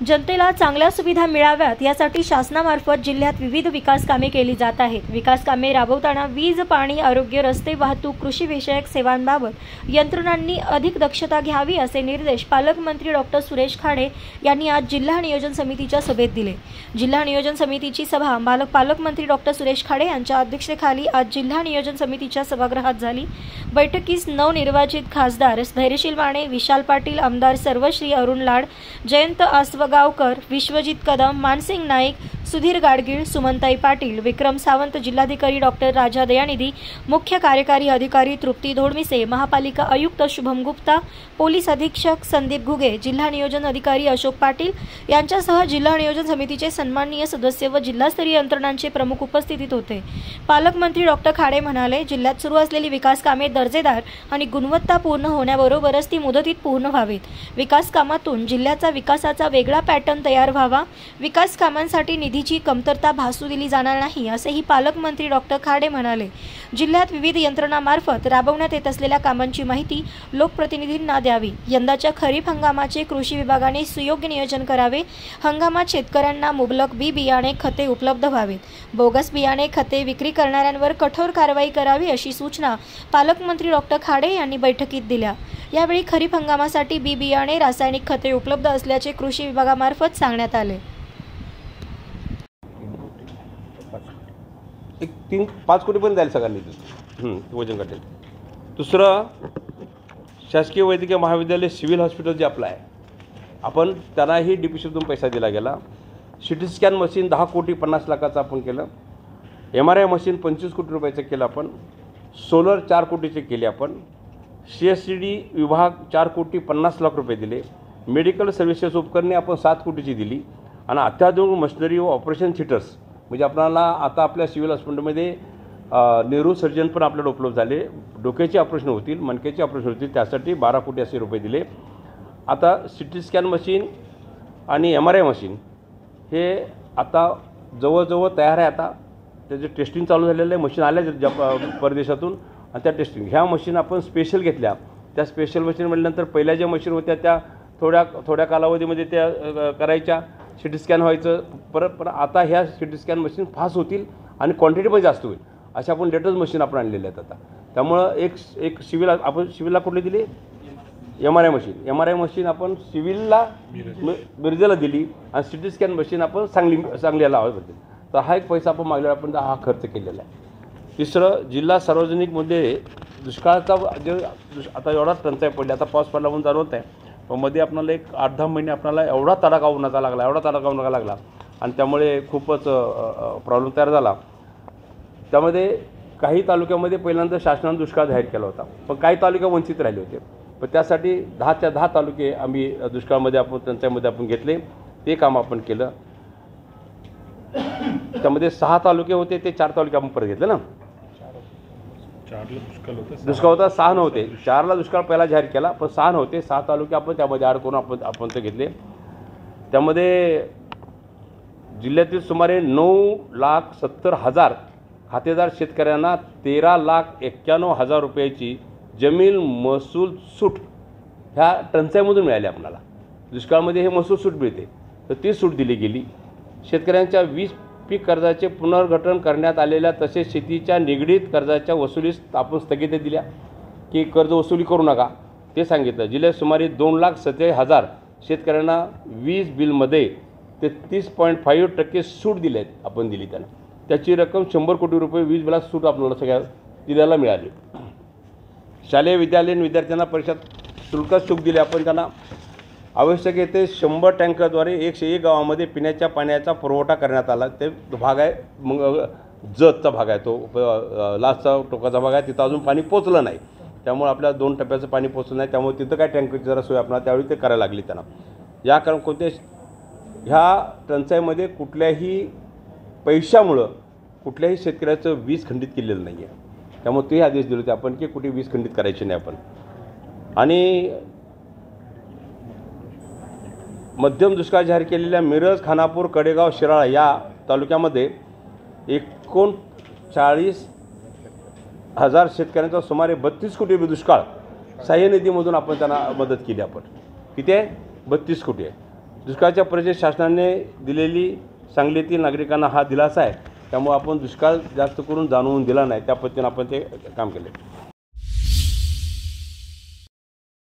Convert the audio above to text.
जनतेला चांगल्या सुविधा मिळाव्यात यासाठी शासनामार्फत जिल्ह्यात विविध विकास कामे केली जात आहेत। विकास कामे राबवताना वीज, पाणी, आरोग्य, रस्ते, वाहतूक, कृषी विषयक सेवांबाबत यंत्रणांनी अधिक दक्षता घ्यावी असे निर्देश पालकमंत्री डॉक्टर सुरेश खाडे यांनी आज जिल्हा नियोजन समितीच्या सभेत दिले। जिल्हा नियोजन समितीची सभा पालकमंत्री डॉक्टर सुरेश खाडे यांच्या अध्यक्षतेखाली आज जिल्हा नियोजन समितीच्या सभागृहात झाली। बैठकीस नवनिर्वाचित खासदार धैर्यशील माने, विशाल पाटील, आमदार सर्वश्री अरुण लाड, जयंत आसवगावकर, विश्वजित कदम, मानसिंग नाईक, सुधीर गाडगीळ, सुमनताई पाटील, विक्रम सावंत, जिल्हाधिकारी डॉक्टर राजा दयानिधी, मुख्य कार्यकारी अधिकारी तृप्ती धोडमिसे, महापालिका आयुक्त शुभम गुप्ता, पोलीस अधीक्षक संदीप घुगे, जिल्हा नियोजन अधिकारी अशोक पाटील यांच्यासह जिल्हा नियोजन समितीचे सन्माननीय सदस्य व जिल्हास्तरीय यंत्रणांचे प्रमुख उपस्थितीत होते। पालकमंत्री डॉक्टर खाडे म्हणाले, जिल्ह्यात सुरू असलेली विकास कामे दर्जेदार आणि गुणवत्तापूर्ण होण्याबरोबरच ती मुदतीत पूर्ण व्हावीत। विकास कामातून जिल्ह्याचा विकासाचा वेगळा पॅटर्न तयार व्हावा। विकास कामांसाठी निधीची कमतरता भासू दिली जाणार नाही असेही पालकमंत्री डॉक्टर खाडे म्हणाले। जिल्ह्यात विविध यंत्रणांमार्फत राबवण्यात येत असलेल्या कामांची माहिती लोकप्रतिनिधींना द्यावी। यंदाच्या खरीप हंगामाचे कृषी विभागाने सुयोग्य नियोजन करावे। हंगामात शेतकऱ्यांना मुबलक बी बियाणे, खते उपलब्ध व्हावेत। बोगस बियाणे, खते विक्री करणाऱ्यांवर कठोर कारवाई करावी अशी सूचना पालकमंत्री डॉक्टर खाडे यांनी बैठकीत दिल्या। यावेळी खरीप हंगामासाठी बी बियाणे, रासायनिक खते उपलब्ध असल्याचे कृषी विभागामार्फत सांगण्यात आले। 3-5 कोटी पण जाईल सगळ्यांनी वजन घटेल। दुसरं, शासकीय वैद्यकीय महाविद्यालय सिव्हिल हॉस्पिटल जे आपलं आहे, आपण त्यांनाही DPCतून पैसा दिला गेला। CT स्कॅन मशीन 10 कोटी 50 लाखाचं आपण केलं। MRI मशीन 25 कोटी रुपयाचं केलं आपण। सोलर 4 कोटीचे केले आपण। CSCD विभाग 4 कोटी 50 लाख रुपये दिले। मेडिकल सर्व्हिसेस उपकरणे आपण 7 कोटीची दिली आणि अत्याधुनिक मशिनरी व ऑपरेशन थिएटर्स म्हणजे आपल्याला आता आपल्या सिव्हिल हॉस्पिटलमध्ये नेहरू सर्जन पण आपल्याला उपलब्ध झाले। डोक्याचे ऑपरेशन होतील, मणक्याचे ऑपरेशन होतील, त्यासाठी 12 कोटी असे रुपये दिले। आता CT स्कॅन मशीन आणि MRI मशीन हे आता जवळजवळ तयार आहे। आता त्याचे टेस्टिंग चालू झालेलं आहे। मशीन आल्या परदेशातून आणि त्या टेस्टिंग ह्या मशीन आपण स्पेशल घेतल्या। त्या स्पेशल मशीन म्हटल्यानंतर पहिल्या ज्या मशीन होत्या त्या थोड्या कालावधीमध्ये त्या करायच्या, CT स्कॅन व्हायचं पण आता ह्या CT स्कॅन मशीन फास्ट होतील आणि क्वांटिटी पण जास्त होईल अशा आपण लेटेस्ट मशीन आपण आणलेल्या आहेत आता। त्यामुळं एक सिव्हिलला कुठली दिली? MRI मशीन आपण सिव्हिलला मिरजेला दिली आणि CT स्कॅन मशीन आपण सांगलीला हवी। तर हा एक पैसा आपण मागलेला आपण हा खर्च केलेला आहे। तिसरं, जिल्हा सार्वजनिकमध्ये दुष्काळाचा जे आता एवढा टंचाई पडली, आता पाऊस पडला म्हणून जाणवत आहे, पण मध्ये आपल्याला एक 8-10 महिने आपल्याला एवढा तडाखा उन्हाचा लागला आणि त्यामुळे खूपच प्रॉब्लेम तयार झाला। त्यामध्ये काही तालुक्यामध्ये पहिल्यांदा शासनाने दुष्काळ जाहीर केला होता, पण काही तालुके वंचित राहिले होते। पण त्यासाठी 10च्या 10 तालुके आम्ही दुष्काळामध्ये टंचाईमध्ये आपण घेतले, ते काम आपण केलं। त्यामध्ये 6 तालुके होते, ते 4 तालुके आपण परत घेतले ना। 4ला दुष्काळ होता, 6 नव्हते। 4ला दुष्काळ पहिला जाहीर केला, पण 6 नव्हते। 6 तालुके आपण त्यामध्ये ॲड करून आपण ते घेतले। त्यामध्ये जिल्ह्यातील सुमारे 9,70,000 खातेदार शेतकऱ्यांना 13,91,000 रुपयाची जमीन महसूल सूट ह्या टंचाईमधून मिळाली आपल्याला। दुष्काळामध्ये हे महसूल सूट मिळते, तर ती सूट दिली गेली। शेतकऱ्यांच्या 20 पीक कर्जाचे पुनर्गठन करण्यात आलेल्या तसेच शेतीच्या निगडीत कर्जाच्या वसुलीस आपण स्थगिती दिल्या की कर्ज वसुली करू नका ते सांगितलं। जिल्ह्यात सुमारे 2,47,000 शेतकऱ्यांना वीज बिलमध्ये 33.5% सूट दिली आहेत आपण दिली त्यांना। त्याची रक्कम 100 कोटी रुपये वीज बिलात सूट आपल्याला सगळ्या जिल्ह्याला मिळाली। शालेय विद्यालयीन विद्यार्थ्यांना परीक्षेत शुल्क सूट दिले आपण त्यांना। आवश्यक येथे 100 टँकरद्वारे 101 गावामध्ये पिण्याच्या पाण्याचा पुरवठा करण्यात आला। ते भाग आहे मग जतचा भाग आहे, तो लास्टचा टोकाचा भाग आहे, तिथं अजून पाणी पोचलं नाही। त्यामुळे आपल्याला 2 टप्प्याचं पाणी पोचलं नाही, त्यामुळे तिथं काय टँकरची जरा सोय आपल्याला त्यावेळी ते करायला लागली त्यांना। या कारण ह्या टंचाईमध्ये कुठल्याही पैशामुळं कुठल्याही शेतकऱ्याचं वीज खंडित केलेलं नाही आहे। त्यामुळे ते आदेश दिले होते आपण की कुठे वीज खंडित करायची नाही आपण। आणि मध्यम दुष्काळ जाहीर केलेल्या मिरज, खानापूर, कडेगाव, शिराळा या तालुक्यामध्ये 39,000 शेतकऱ्यांचा सुमारे 32 कोटी रुपये दुष्काळ सहाय्य निधीमधून आपण त्यांना मदत केली। आपण किती आहे? 32 कोटी आहे। दुष्काळाच्या परिस्थितीत शासनाने दिलेली सांगलीतील नागरिकांना हा दिलासा आहे, त्यामुळे आपण दुष्काळ जास्त करून जाणवून दिला नाही, त्या पद्धतीने आपण ते काम केले.